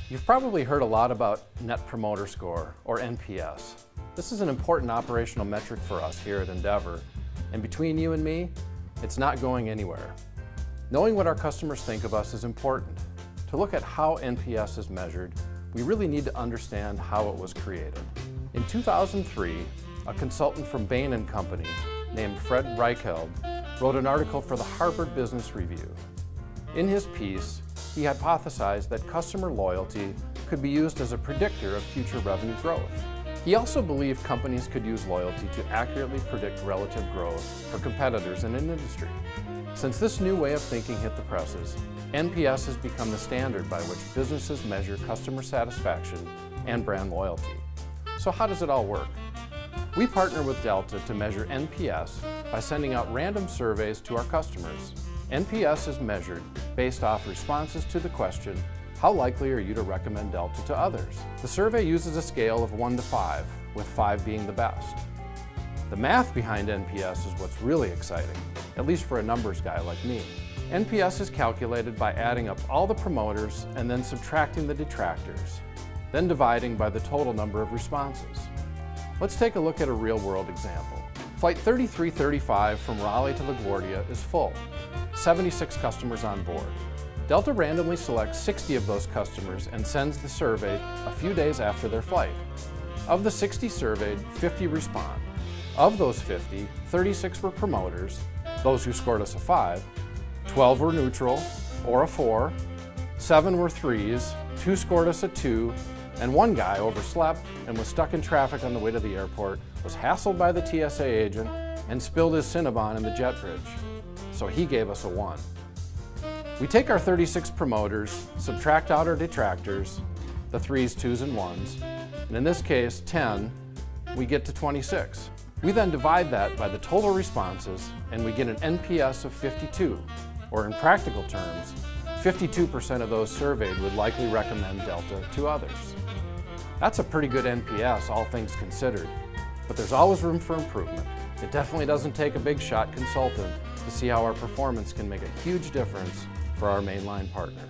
You've probably heard a lot about Net Promoter Score, or NPS. This is an important operational metric for us here at Endeavor, and between you and me, it's not going anywhere. Knowing what our customers think of us is important. To look at how NPS is measured, we really need to understand how it was created. In 2003, a consultant from Bain & Company named Fred Reichheld wrote an article for the Harvard Business Review. In his piece, he hypothesized that customer loyalty could be used as a predictor of future revenue growth. He also believed companies could use loyalty to accurately predict relative growth for competitors in an industry. Since this new way of thinking hit the presses, NPS has become the standard by which businesses measure customer satisfaction and brand loyalty. So how does it all work? We partner with Delta to measure NPS by sending out random surveys to our customers. NPS is measured based off responses to the question, how likely are you to recommend Delta to others? The survey uses a scale of 1 to 5, with 5 being the best. The math behind NPS is what's really exciting, at least for a numbers guy like me. NPS is calculated by adding up all the promoters and then subtracting the detractors, then dividing by the total number of responses. Let's take a look at a real-world example. Flight 3335 from Raleigh to LaGuardia is full, 76 customers on board. Delta randomly selects 60 of those customers and sends the survey a few days after their flight. Of the 60 surveyed, 50 respond. Of those 50, 36 were promoters, those who scored us a 5, 12 were neutral, or a 4, 7 were 3s, 2 scored us a 2, and one guy overslept and was stuck in traffic on the way to the airport, was hassled by the TSA agent, and spilled his Cinnabon in the jet bridge. So he gave us a 1. We take our 36 promoters, subtract out our detractors, the 3s, 2s, and 1s, and in this case, 10, we get to 26. We then divide that by the total responses, and we get an NPS of 52, or in practical terms, 52% of those surveyed would likely recommend Delta to others. That's a pretty good NPS, all things considered, but there's always room for improvement. It definitely doesn't take a big shot consultant to see how our performance can make a huge difference for our mainline partner.